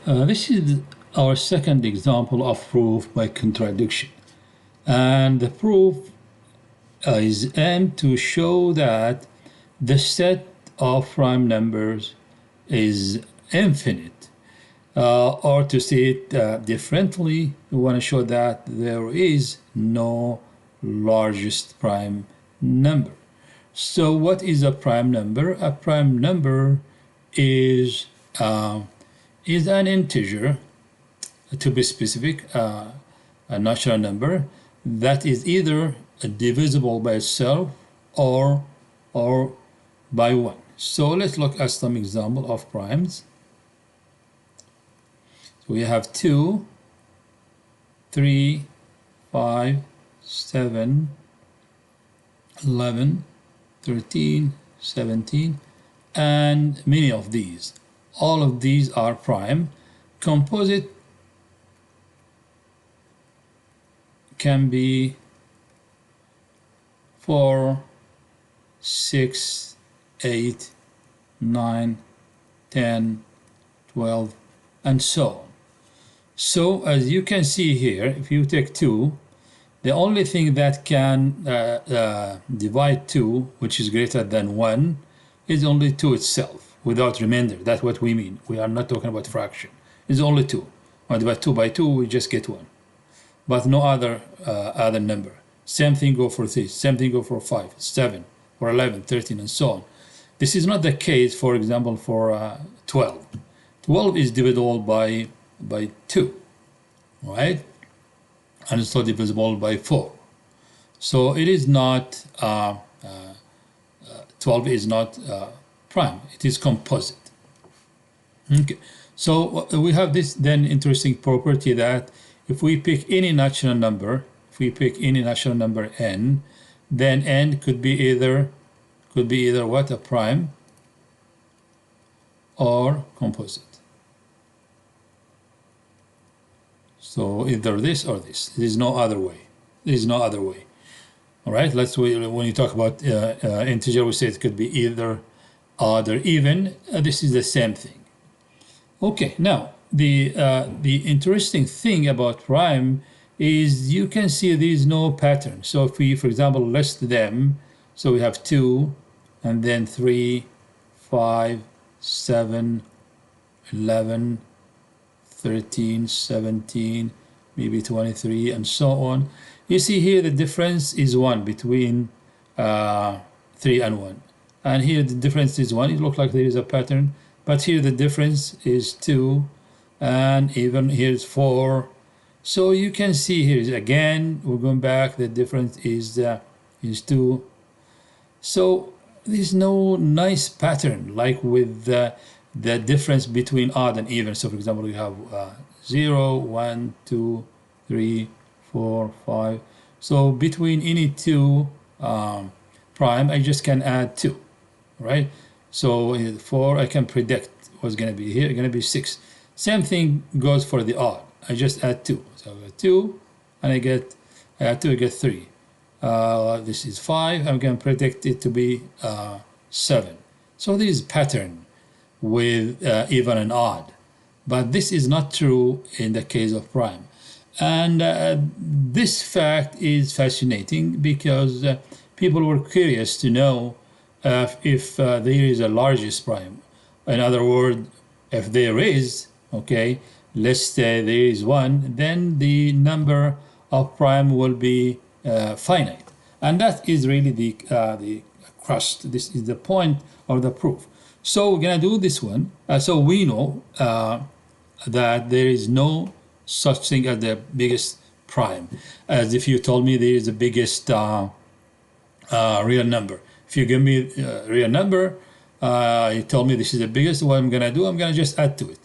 This is our second example of proof by contradiction. And the proof is aimed to show that the set of prime numbers is infinite. Or to say it differently, we want to show that there is no largest prime number. So what is a prime number? A prime number is an integer, to be specific, a natural number that is either divisible by itself or by 1. So let's look at some example of primes. So we have 2, 3, 5, 7, 11, 13, 17, and many of these. All of these are prime. Composite can be 4, 6, 8, 9, 10, 12, and so on. So as you can see here, if you take 2, the only thing that can divide 2, which is greater than 1, is only 2 itself, without remainder. That's what we mean. We are not talking about fraction. It's only 2. When we divide 2 by 2, we just get 1. But no other number. Same thing go for 3, same thing go for 5, 7, or 11, 13, and so on. This is not the case, for example, for 12. 12 is divisible by 2, right? And it's also divisible by 4. So it is not, 12 is not prime, it is composite. Okay. So we have this then interesting property that if we pick any natural number, n, then n could be either what? A prime or composite. So either this or this. There is no other way. There is no other way. All right. When you talk about integer, we say it could be either, odd, or even. This is the same thing. Okay. Now the interesting thing about prime is you can see there is no pattern. So if we, for example, list them, so we have 2, and then 3, 5, 7, 11, 13, 17, maybe 23, and so on. You see here the difference is 1 between 3 and 1. And here the difference is 1. It looks like there is a pattern. But here the difference is 2. And even here is 4. So you can see here, again, we're going back, the difference is 2. So there's no nice pattern like with the difference between odd and even. So for example, we have 0, 1, 2, 3, 4, 5. So between any two prime, I just can add 2, right? So 4, I can predict what's going to be here. It's going to be 6. Same thing goes for the odd. I just add 2. So I got 2, and I add 2, I get 3. This is 5. I'm going to predict it to be 7. So this is pattern with even and odd. But this is not true in the case of prime. And this fact is fascinating because people were curious to know if there is a largest prime. In other words, if there is, okay, let's say there is 1, then the number of prime will be finite. And that is really the crust. This is the point of the proof. So we're going to do this one. So we know that there is no such thing as the biggest prime. As if you told me there is the biggest real number. If you give me a real number, you told me this is the biggest, what I'm going to do, I'm going to just add to it.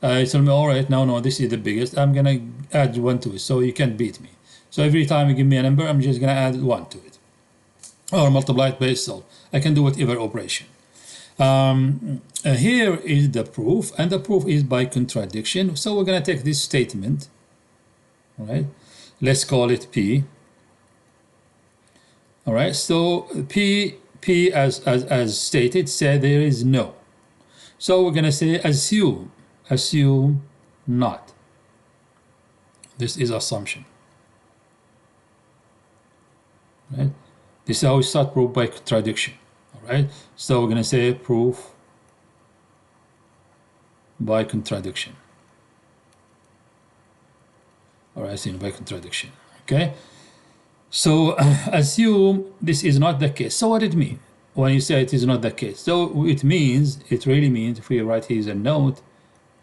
You told me, all right, no, this is the biggest, I'm going to add 1 to it, so you can't beat me. So every time you give me a number, I'm just going to add 1 to it. Or multiply it by itself. I can do whatever operation. Here is the proof, and the proof is by contradiction. So we're going to take this statement, all right? Let's call it P. All right, so P as stated, say there is no. So we're going to say assume assume not. This is assumption. Right? This is how we start proof by contradiction. All right. So we're going to say proof by contradiction. All right, seen by contradiction. Okay. So assume this is not the case. So what it mean when you say it is not the case? So it means, it really means, if we write here as a note,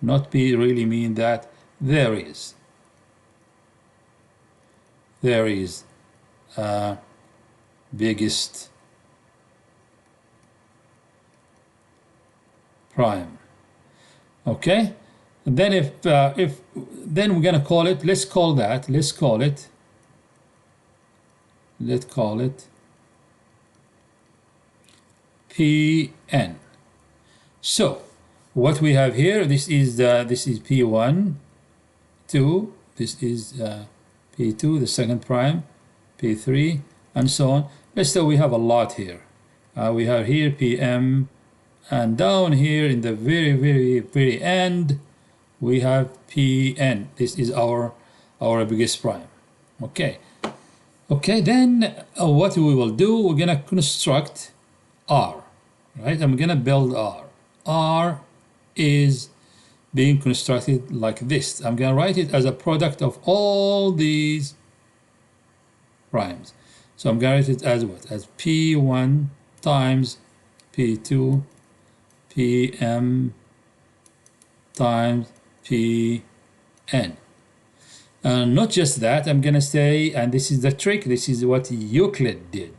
not be really mean that there is biggest prime. Okay. And then if then we're gonna call it, let's call it Pn. So what we have here, this is P1, 2, this is P2, the second prime, P3, and so on. Let's say we have a lot here. We have here Pm, and down here in the very end, we have Pn. This is our biggest prime. Okay. Okay, then what we will do, we're gonna construct R, right? I'm gonna build R. R is being constructed like this. I'm gonna write it as a product of all these primes. So I'm gonna write it as what? As P1 times P2 Pm times Pn. And not just that, I'm going to say, and this is the trick, this is what Euclid did,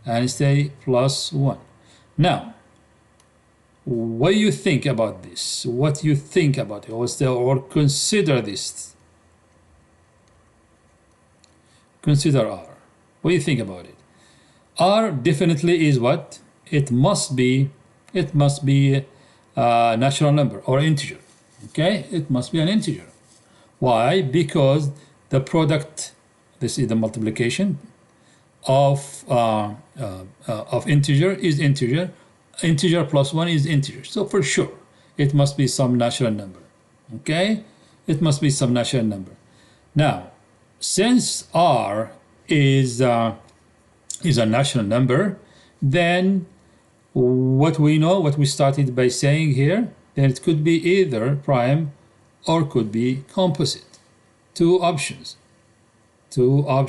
and say plus 1. Now, what do you think about this? What do you think about it? Or consider this. Consider R. What do you think about it? R definitely is what? It must be a natural number or integer. Okay, it must be an integer. Why? Because the product, this is the multiplication of integer is integer. Integer plus 1 is integer. So for sure, it must be some natural number. Okay, it must be some natural number. Now, since R is a natural number, then what we know, what we started by saying here, then it could be either prime or could be composite. Two options. So I'm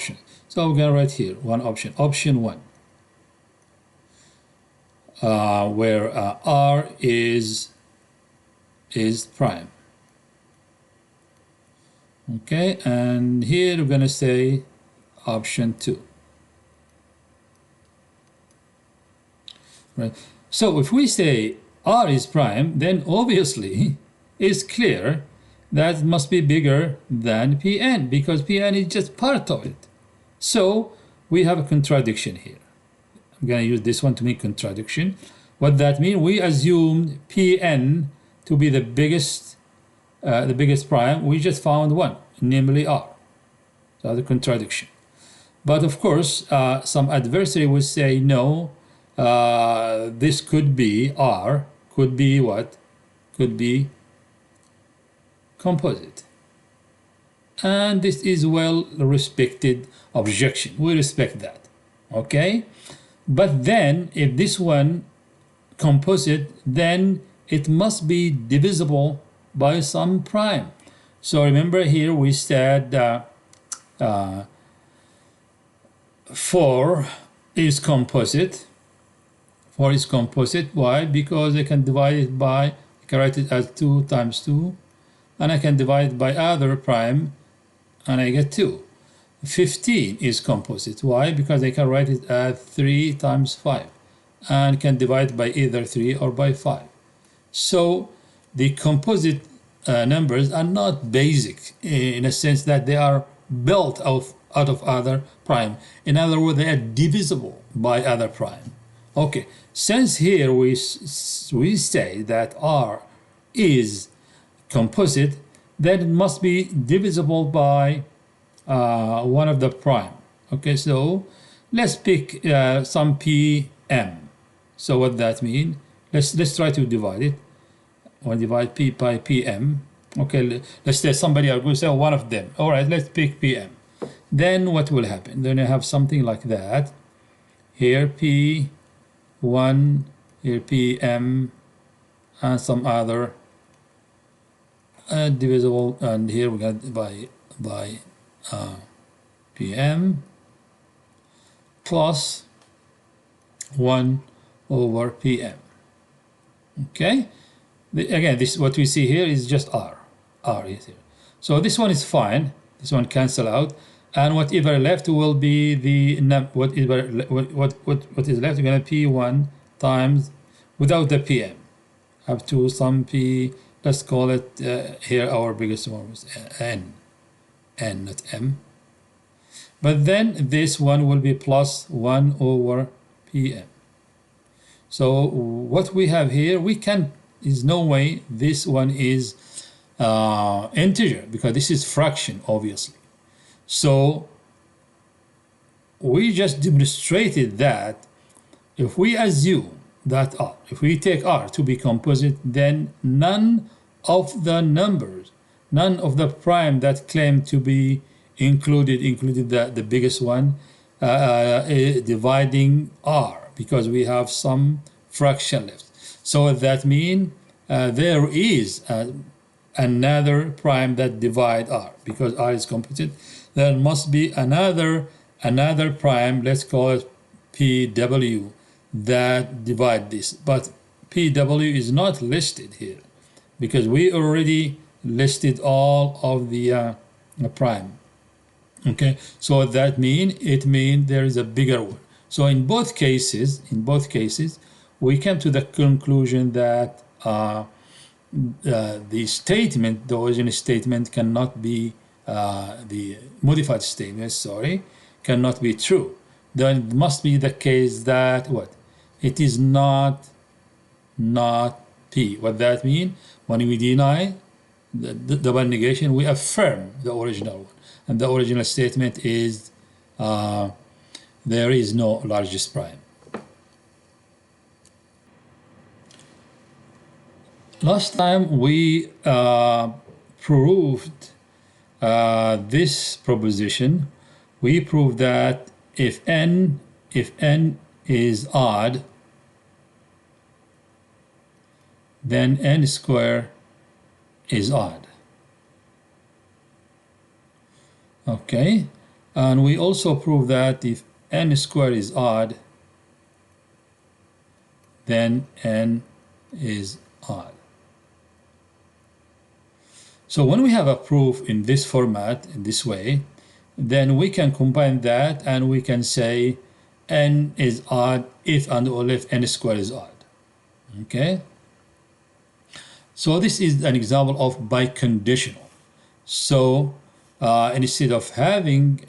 going to write here one option. Option 1, where R is prime. Okay, and here we're going to say option 2. Right. So if we say R is prime, then obviously it's clear that it must be bigger than Pn, because Pn is just part of it. So we have a contradiction here. I'm going to use this one to make contradiction. What that means, we assumed Pn to be the biggest prime. We just found one, namely R. So the contradiction. But of course, some adversary would say no. This could be R, could be what? Could be composite. And this is well respected objection. We respect that. Okay? But then if this one composite, then it must be divisible by some prime. So remember here we said 4 is composite. 4 is composite. Why? Because I can divide it by, I can write it as 2 times 2, and I can divide it by other prime, and I get 2. 15 is composite. Why? Because I can write it as 3 times 5, and can divide by either 3 or by 5. So the composite numbers are not basic in a sense that they are built out of other prime. In other words, they are divisible by other prime. Okay, since here we say that R is composite, then it must be divisible by one of the prime. Okay, so let's pick some Pm. So what that means? Let's try to divide it. 1 divide P by PM. Okay, let's say somebody are going to say one of them. All right, let's pick PM. Then what will happen? Then you have something like that. Here P1, here PM, and some other divisible, and here we got by PM plus 1 over PM. Okay, again, this what we see here is just R is here. So this one is fine, this one cancel out, and whatever left will be the what is left is going to P1 times without the PM up to some P, let's call it here our biggest one was N not M, but then this one will be plus 1 over PM. So what we have here, we can, is no way this one is integer, because this is fraction, obviously. So we just demonstrated that if we assume that R, if we take R to be composite, then none of the numbers, none of the prime that claim to be included the biggest one, dividing R, because we have some fraction left. So that means there is another prime that divide R, because R is composite. There must be another prime, let's call it PW, that divide this. But PW is not listed here, because we already listed all of the prime. Okay, so that means there is a bigger one. So in both cases, we came to the conclusion that the statement, the original statement, cannot be the modified statement, sorry, cannot be true. Then it must be the case that what? It is not P. What that means? When we deny the double negation, we affirm the original one. And the original statement is there is no largest prime. Last time we proved this proposition. We proved that if n is odd, then n squared is odd. Okay, and we also proved that if n squared is odd, then n is odd. So when we have a proof in this format, in this way, then we can combine that and we can say n is odd if and only if n squared is odd. Okay? So this is an example of biconditional. So instead of having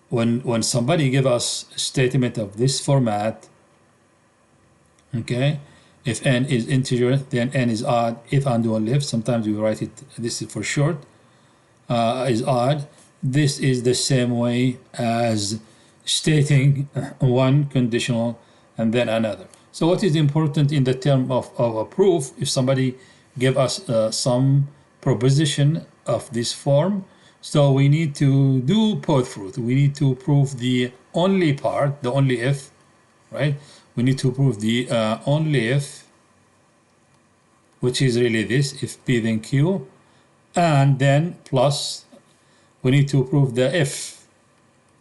when somebody give us a statement of this format, okay, if n is integer, then n is odd if and only if, sometimes we write it, this is for short, is odd. This is the same way as stating one conditional and then another. So what is important in the term of a proof, if somebody give us some proposition of this form, so we need to do both proof. We need to prove the only part, the only if, right? We need to prove the only if, which is really this, if P then Q, and then plus we need to prove the if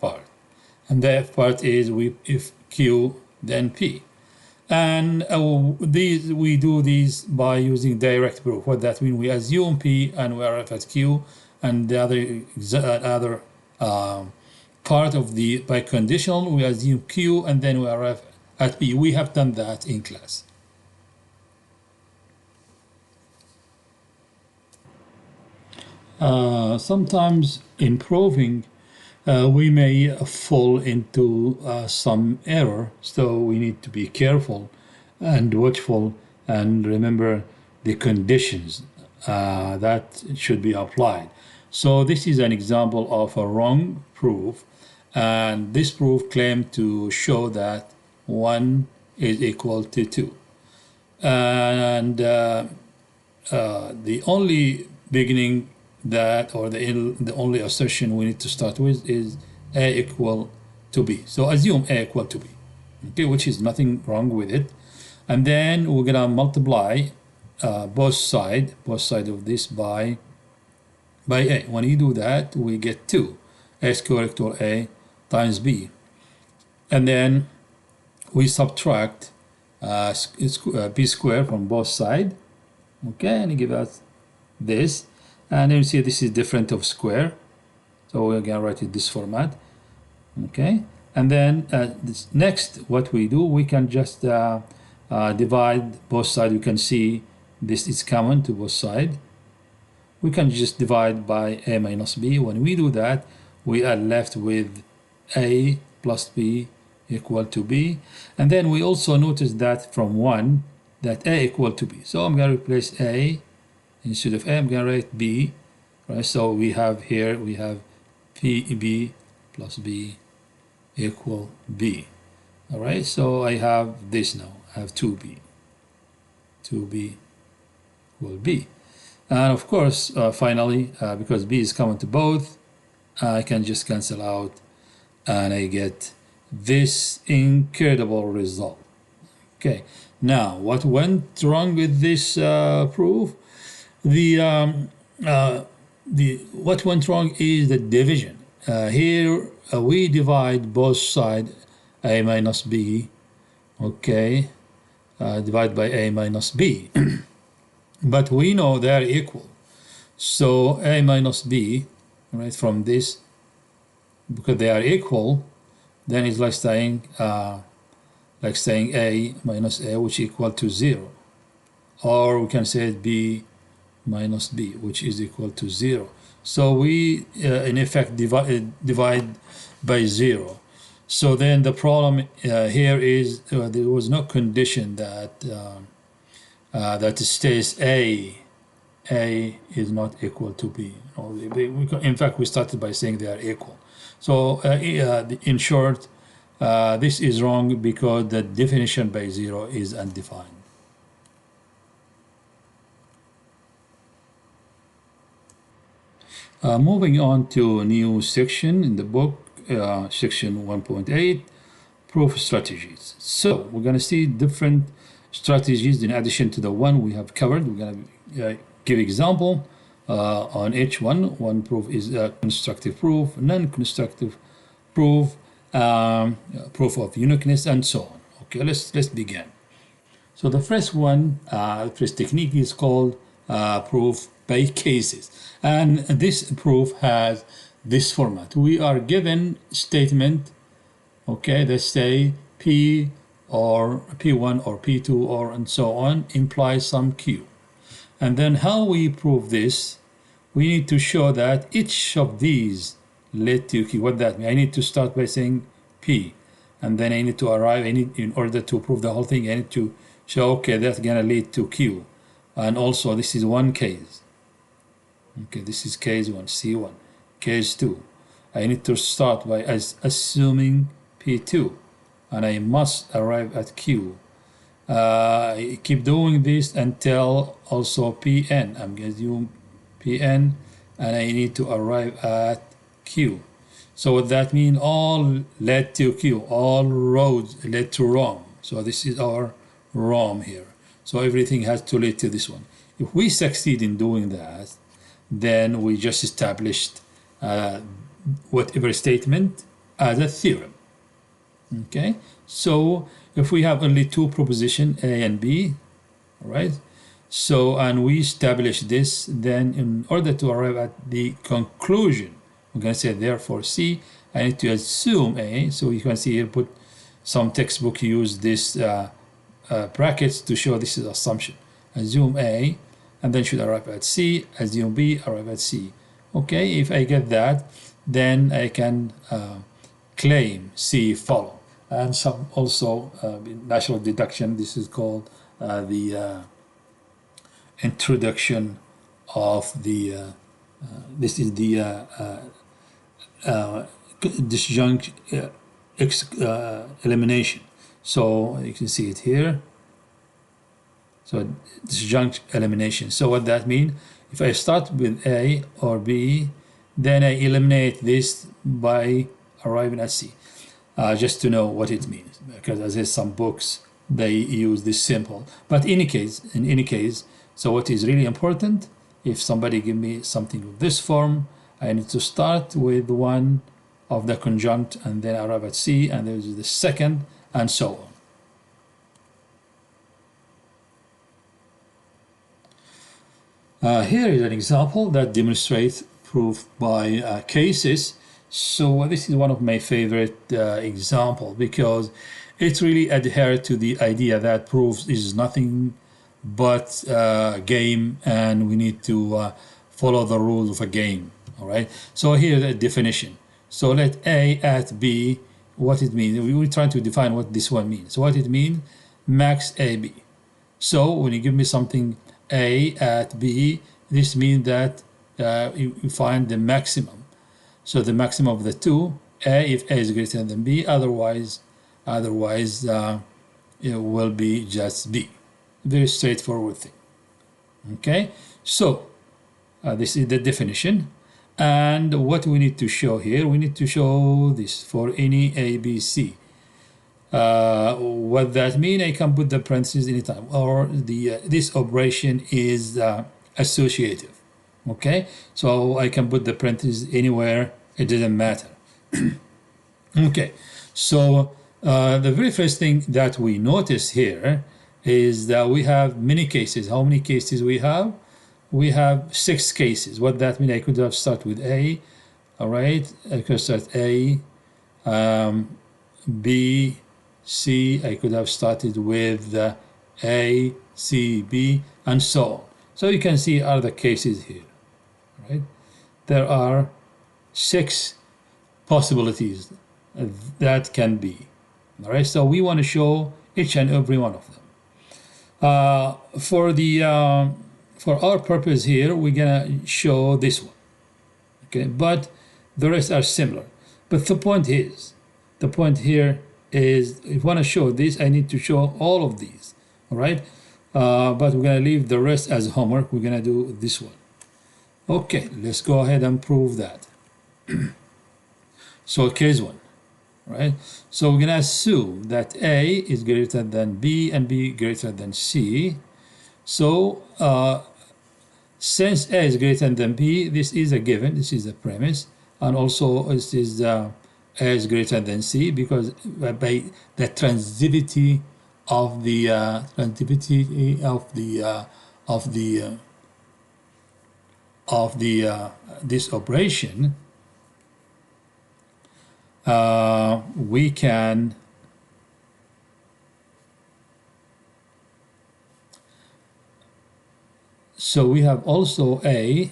part, and the if part is if Q then P. And we do these by using direct proof. What that means? We assume P and we arrive at Q, and the other part of the biconditional, we assume Q and then we arrive at P. We have done that in class. Sometimes in proving, we may fall into some error, so we need to be careful and watchful and remember the conditions that should be applied. So this is an example of a wrong proof, and this proof claimed to show that 1 is equal to 2. and the only beginning that, or the only assertion we need to start with is a equal to b. So assume a equal to b, okay, which is nothing wrong with it. And then we're gonna multiply both side of this by a. When you do that, we get 2, a squared equal a times b. And then we subtract b squared from both sides, okay, and it gives us this. And then you see this is different of square, so we're gonna write it this format, okay. And then this next, what we do, we can just divide both sides. You can see this is common to both sides. We can just divide by a minus b. When we do that, we are left with a plus b equal to b. And then we also notice that from 1 that a equal to b. So I'm going to replace a instead of a. I'm going to write b, right? So we have here, we have b plus b equal b. All right, so I have this now. I have 2b equal b. And of course, finally, because b is common to both, I can just cancel out and I get this incredible result. Okay, now what went wrong with this proof? What went wrong is the division. Here we divide both sides a minus b, okay, divide by a minus b. But we know they are equal. So a minus b, right, from this, because they are equal, then it's like saying a minus a, which equal to 0. Or we can say b minus b, which is equal to 0. So we, in effect, divide by 0. So then the problem here is there was no condition that that states a is not equal to b. In fact, we started by saying they are equal. So in short, this is wrong because the definition by 0 is undefined. Moving on to a new section in the book, section 1.8, proof strategies. So we're going to see different strategies in addition to the one we have covered. We're going to give example on each one. One proof is a constructive proof, non-constructive proof, proof of uniqueness, and so on. Okay, let's begin. So the first one, first technique is called proof by cases, and this proof has this format. We are given statement, okay, let's say P or P1 or P2 or and so on implies some Q. And then how we prove this, we need to show that each of these led to Q. What that means? I need to start by saying P, and then I need to arrive, in order to prove the whole thing, I need to show, okay, that's gonna lead to Q. And also this is one case. Okay, this is case 1, C1. Case 2, I need to start by assuming P2, and I must arrive at Q. I keep doing this until also Pn. I'm going to do Pn, and I need to arrive at Q. So what that means, all led to Q, all roads led to Rome. So this is our Rome here. So everything has to lead to this one. If we succeed in doing that, then we just established whatever statement as a theorem. Okay, so if we have only two propositions, A and B, right? So, and we establish this, then in order to arrive at the conclusion, we're going to say therefore C, I need to assume A. So you can see here, put some textbook use this brackets to show this is assumption. Assume A, and then should arrive at C, assume B, arrive at C. Okay, if I get that, then I can claim C follow. And some also natural deduction, this is called the introduction of the, this is the disjunct elimination. So you can see it here. So disjunct elimination. So what that means, if I start with A or B, then I eliminate this by arriving at C, just to know what it means, because as is some books, they use this simple. But in any case, so what is really important, if somebody give me something of this form, I need to start with one of the conjunct and then arrive at C, and there's the second, and so on. Here is an example that demonstrates proof by cases. So this is one of my favorite example, because it really adheres to the idea that proof is nothing but a game, and we need to follow the rules of a game. All right. So here the definition. So let A at B, what it means. We're trying to define what this one means. So what it means, max AB. So when you give me something A at B, this means that you find the maximum. So the maximum of the two, A, if A is greater than B, otherwise it will be just B. Very straightforward thing. Okay, so this is the definition. And what we need to show here, we need to show this for any ABC. What that means, I can put the parentheses anytime, or this operation is associative. Okay, so I can put the parentheses anywhere, it doesn't matter. Okay, so the very first thing that we notice here is that we have many cases. How many cases we have? We have 6 cases. What that means, I could have started with A, all right? I could start A, B, C. I could have started with A, C, B, and so on. So you can see are the cases here, right? There are 6 possibilities that can be, all right? So we want to show each and every one of them. For our purpose here, we're gonna show this one, okay? But the rest are similar. But the point here is, if I want to show this, I need to show all of these, all right? But we're gonna leave the rest as homework. We're gonna do this one. Okay, let's go ahead and prove that. So case 1, right? So we're gonna assume that A is greater than B and B greater than C. So since A is greater than B, this is a given, this is a premise, and also this is A is greater than C, because by the transitivity of this operation, we can so we have also A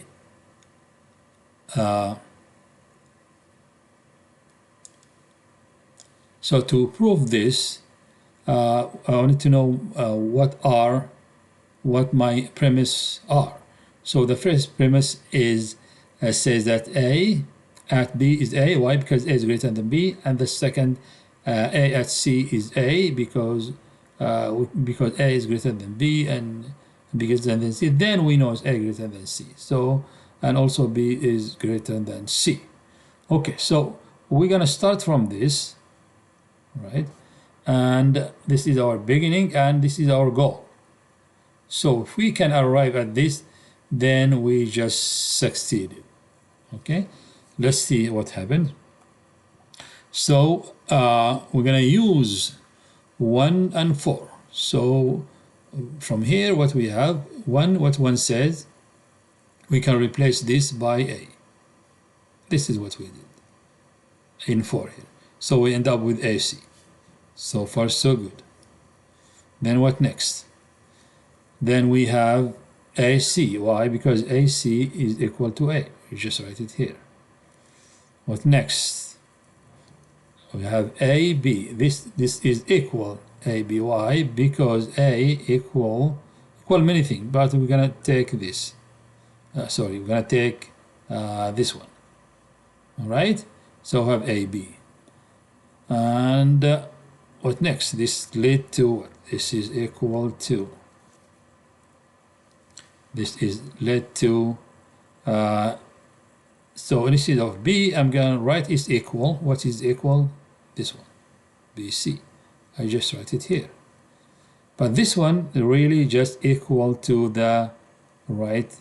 so to prove this, I wanted to know what my premise are. So the first premise is says that A at B is A. Why? Because A is greater than B. And the second, A at C is A, because A is greater than B and B greater than C. Then we know it's A greater than C. So, and also B is greater than C. Okay, so we're gonna start from this, right? And this is our beginning, and this is our goal. So if we can arrive at this, then we just succeeded. Okay, let's see what happened. So we're gonna use 1 and 4. So from here, what we have, what 1 says, we can replace this by A. This is what we did in 4 here. So we end up with AC. So far, so good. Then what next? Then we have AC. Why? Because AC is equal to A. We just write it here. What next? We have AB. This is equal AB. Why? Because A equal many things, but we're gonna take this. We're gonna take this one. All right. So we have AB. And what next? This lead to what? This is equal to this is led to, so instead of B, I'm gonna write is equal. What is equal? This one, BC. I just write it here. But this one really just equal to the right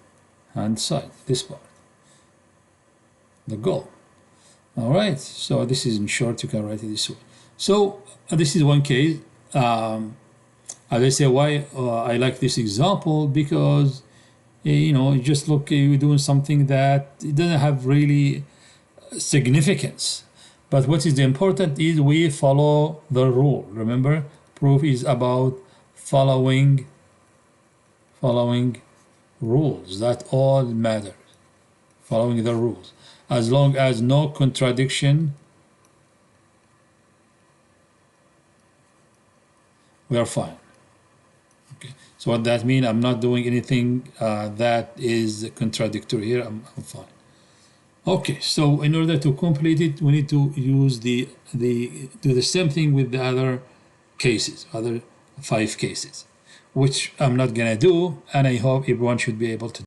hand side, this part, the goal. All right, so this is, in short, you can write it this way. So this is one case. As I say, why I like this example, because you know, just look, you're doing something that it doesn't have really significance. But what is the important is we follow the rule. Remember, proof is about following rules. That all matters. Following the rules. As long as no contradiction, we are fine. Okay. So what that means, I'm not doing anything that is contradictory here. I'm fine. Okay, so in order to complete it, we need to use do the same thing with the other cases, other 5 cases, which I'm not gonna do, and I hope everyone should be able to do.